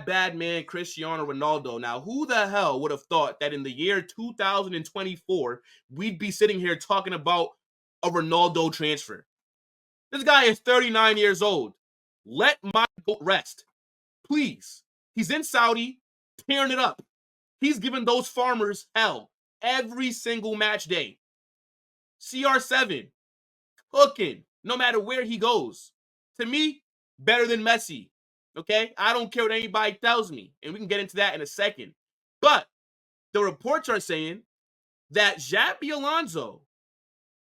Bad man Cristiano Ronaldo. Now, who the hell would have thought that in the year 2024, we'd be sitting here talking about a Ronaldo transfer? This guy is 39 years old. Let my goat rest. Please. He's in Saudi, tearing it up. He's giving those farmers hell every single match day. CR7, cooking, no matter where he goes. To me, better than Messi. Okay? I don't care what anybody tells me. And we can get into that in a second. But the reports are saying that Xabi Alonso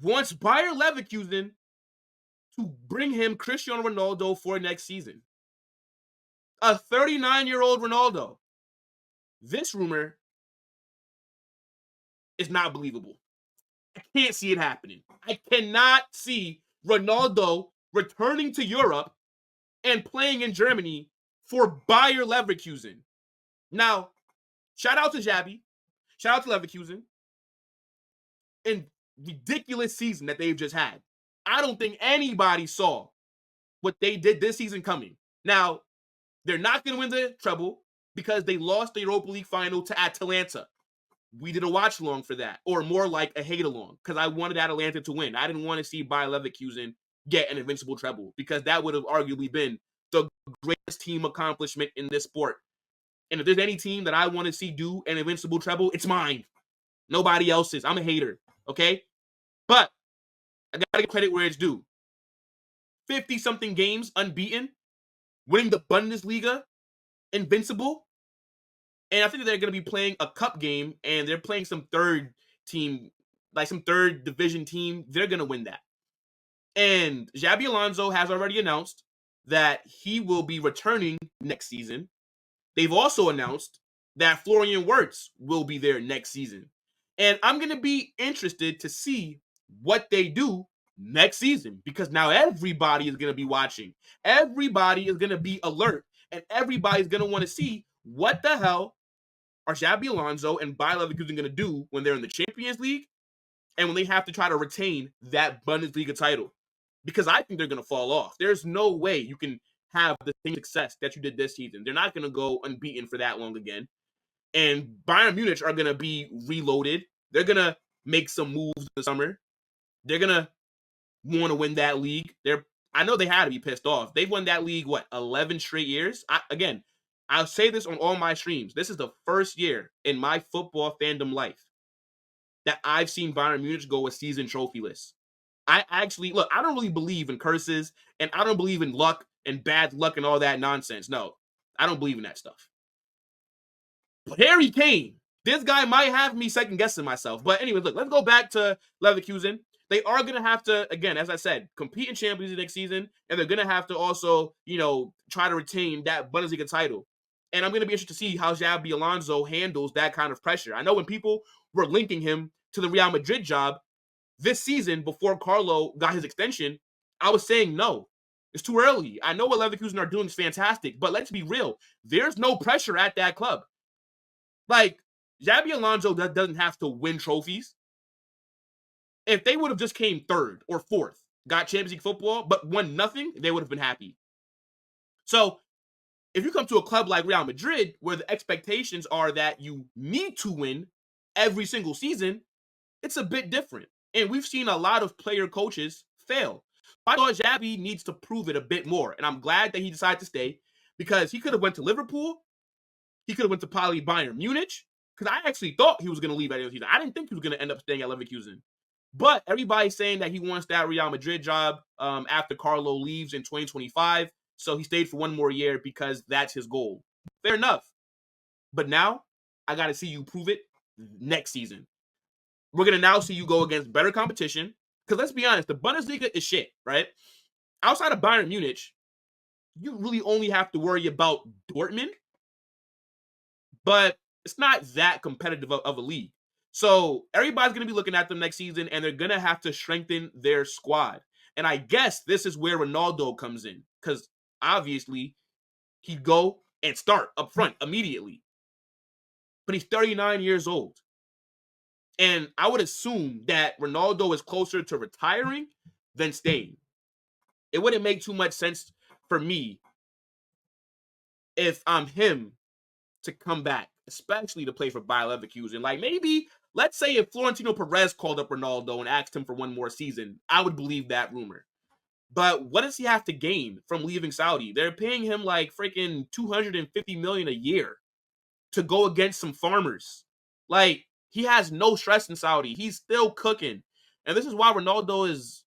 wants Bayer Leverkusen to bring him Cristiano Ronaldo for next season. A 39-year-old Ronaldo. This rumor is not believable. I can't see it happening. I cannot see Ronaldo returning to Europe and playing in Germany for Bayer Leverkusen. Now, shout out to Xabi. Shout out to Leverkusen. And ridiculous season that they've just had. I don't think anybody saw what they did this season coming. Now, they're not going to win the treble because they lost the Europa League final to Atalanta. We did a watch along for that, or more like a hate along, because I wanted Atalanta to win. I didn't want to see Bayer Leverkusen get an invincible treble because that would have arguably been the greatest team accomplishment in this sport. And if there's any team that I want to see do an invincible treble, it's mine. Nobody else's. I'm a hater, okay? But I got to give credit where it's due. 50-something games unbeaten, winning the Bundesliga, invincible. And I think they're going to be playing a cup game, and they're playing some third team, like some third division team. They're going to win that. And Xabi Alonso has already announced that he will be returning next season. They've also announced that Florian Wirtz will be there next season. And I'm going to be interested to see what they do next season, because now everybody is going to be watching. Everybody is going to be alert, and everybody's going to want to see what the hell are Xabi Alonso and Bayer Leverkusen going to do when they're in the Champions League and when they have to try to retain that Bundesliga title. Because I think they're going to fall off. There's no way you can have the same success that you did this season. They're not going to go unbeaten for that long again. And Bayern Munich are going to be reloaded. They're going to make some moves in the summer. They're going to want to win that league. I know they had to be pissed off. They've won that league, 11 straight years? I'll say this on all my streams. This is the first year in my football fandom life that I've seen Bayern Munich go a season trophyless. I don't really believe in curses, and I don't believe in luck and bad luck and all that nonsense. No, I don't believe in that stuff. But Harry Kane, this guy might have me second guessing myself. But anyway, look, let's go back to Leverkusen. They are going to have to, again, as I said, compete in Champions League next season, and they're going to have to also, try to retain that Bundesliga title. And I'm going to be interested to see how Xabi Alonso handles that kind of pressure. I know when people were linking him to the Real Madrid job this season before Carlo got his extension, I was saying no. It's too early. I know what Leverkusen are doing is fantastic, but let's be real. There's no pressure at that club. Like, Xabi Alonso doesn't have to win trophies. If they would have just came third or fourth, got Champions League football, but won nothing, they would have been happy. So, if you come to a club like Real Madrid, where the expectations are that you need to win every single season, it's a bit different. And we've seen a lot of player coaches fail. I thought Xabi needs to prove it a bit more. And I'm glad that he decided to stay, because he could have went to Liverpool. He could have went to probably Bayern Munich, because I actually thought he was going to leave at the end of the season. I didn't think he was going to end up staying at Leverkusen. But everybody's saying that he wants that Real Madrid job after Carlo leaves in 2025. So he stayed for one more year because that's his goal. Fair enough. But now, I got to see you prove it next season. We're going to now see you go against better competition. Because let's be honest, the Bundesliga is shit, right? Outside of Bayern Munich, you really only have to worry about Dortmund. But it's not that competitive of a league. So everybody's going to be looking at them next season, and they're going to have to strengthen their squad. And I guess this is where Ronaldo comes in, because obviously he'd go and start up front immediately. But he's 39 years old. And I would assume that Ronaldo is closer to retiring than staying. it wouldn't make too much sense for me if I'm him to come back, especially to play for Bayer Leverkusen. Like maybe, let's say if Florentino Perez called up Ronaldo and asked him for one more season, I would believe that rumor. But what does he have to gain from leaving Saudi? They're paying him like freaking 250 million a year to go against some farmers. Like, he has no stress in Saudi. He's still cooking. And this is why Ronaldo is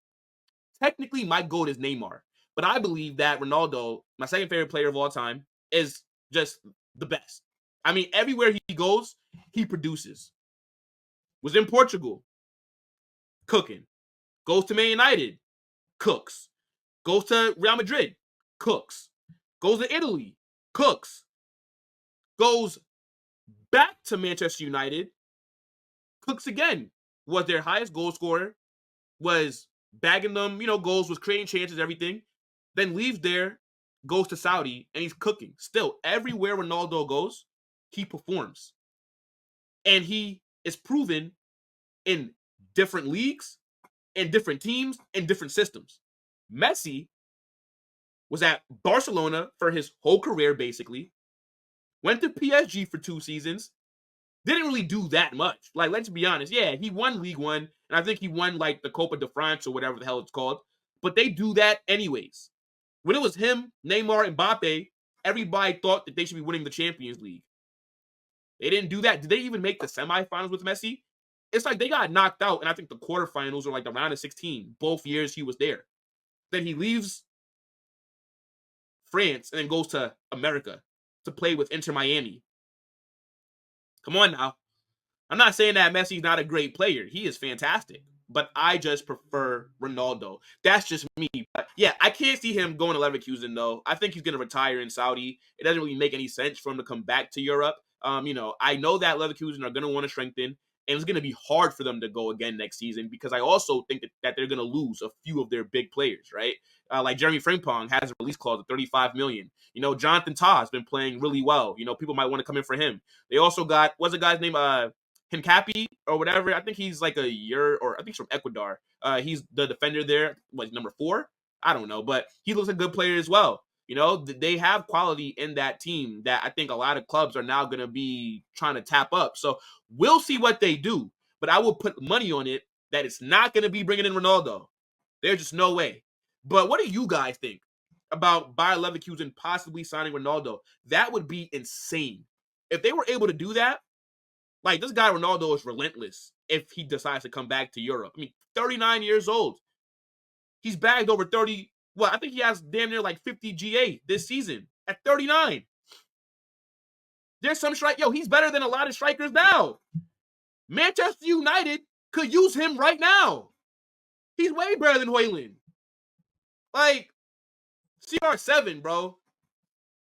technically my GOAT is Neymar. But I believe that Ronaldo, my second favorite player of all time, is just the best. I mean, everywhere he goes, he produces. Was in Portugal, cooking. Goes to Man United, cooks. Goes to Real Madrid, cooks. Goes to Italy, cooks. Goes back to Manchester United, cooks again. Was their highest goal scorer, was bagging them, goals, was creating chances, everything. Then leaves there, goes to Saudi, and he's cooking. Still, everywhere Ronaldo goes, he performs. And he is proven in different leagues, in different teams, in different systems. Messi was at Barcelona for his whole career, basically. Went to PSG for 2 seasons. Didn't really do that much. Like, let's be honest. Yeah, he won League One, and I think he won, like, the Copa de France or whatever the hell it's called. But they do that anyways. When it was him, Neymar, and Mbappe, everybody thought that they should be winning the Champions League. They didn't do that. Did they even make the semifinals with Messi? It's like they got knocked out, and I think the quarterfinals or like the round of 16, both years he was there. Then he leaves France and then goes to America to play with Inter Miami. Come on now. I'm not saying that Messi's not a great player. He is fantastic. But I just prefer Ronaldo. That's just me. But yeah, I can't see him going to Leverkusen, though. I think he's going to retire in Saudi. It doesn't really make any sense for him to come back to Europe. I know that Leverkusen are going to want to strengthen, and it's going to be hard for them to go again next season because I also think that they're going to lose a few of their big players, right? Like Jeremy Frimpong has a release clause of $35 million. Jonathan Tah has been playing really well. People might want to come in for him. They also got, what's the guy's name? Hincapi or whatever. I think he's like I think he's from Ecuador. He's the defender there, number 4? I don't know, but he looks a good player as well. They have quality in that team that I think a lot of clubs are now going to be trying to tap up. So we'll see what they do, but I will put money on it that it's not going to be bringing in Ronaldo. There's just no way. But what do you guys think about Bayer Leverkusen possibly signing Ronaldo? That would be insane. If they were able to do that, like, this guy Ronaldo is relentless if he decides to come back to Europe. I mean, 39 years old. He's bagged over 30. Well, I think he has damn near like 50 GA this season at 39. There's some strike. Yo, he's better than a lot of strikers now. Manchester United could use him right now. He's way better than Højlund. Like, CR7, bro.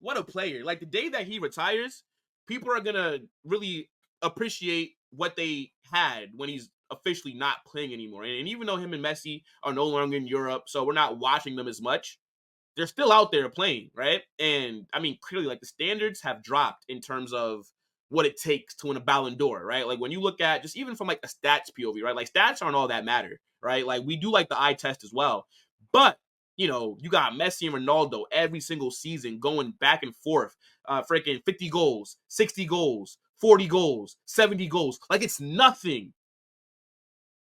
What a player. Like, the day that he retires, people are going to really appreciate what they had when he's officially not playing anymore. And even though him and Messi are no longer in Europe, so we're not watching them as much, they're still out there playing, right? And I mean, clearly, like, the standards have dropped in terms of what it takes to win a Ballon d'Or, right? Like, when you look at just even from like a stats POV, right? Like, stats aren't all that matter, right? Like, we do like the eye test as well, but you got Messi and Ronaldo every single season going back and forth, freaking 50 goals, 60 goals, 40 goals, 70 goals. Like, it's nothing.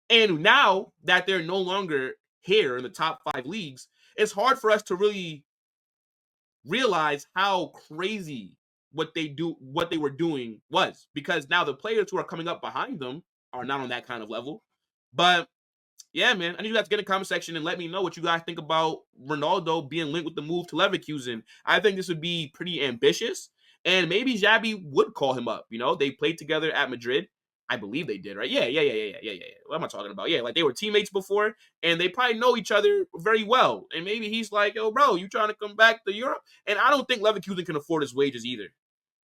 And now that they're no longer here in the top 5 leagues, it's hard for us to really realize how crazy what they were doing was, because now the players who are coming up behind them are not on that kind of level. But yeah, man, I need you guys to get in the comment section and let me know what you guys think about Ronaldo being linked with the move to Leverkusen. I think this would be pretty ambitious, and maybe Xabi would call him up. They played together at Madrid. I believe they did, right? Yeah. What am I talking about? Yeah, like they were teammates before, and they probably know each other very well. And maybe he's like, yo, bro, you trying to come back to Europe? And I don't think Leverkusen can afford his wages either.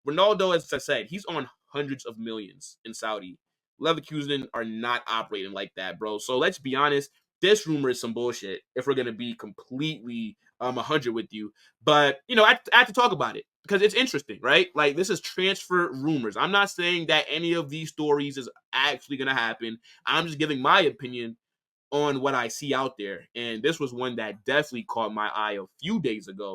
Ronaldo, as I said, he's on hundreds of millions in Saudi. Leverkusen are not operating like that, bro. So let's be honest. This rumor is some bullshit if we're going to be completely 100 with you. But, I have to talk about it because it's interesting, right? Like, this is transfer rumors. I'm not saying that any of these stories is actually going to happen. I'm just giving my opinion on what I see out there. And this was one that definitely caught my eye a few days ago.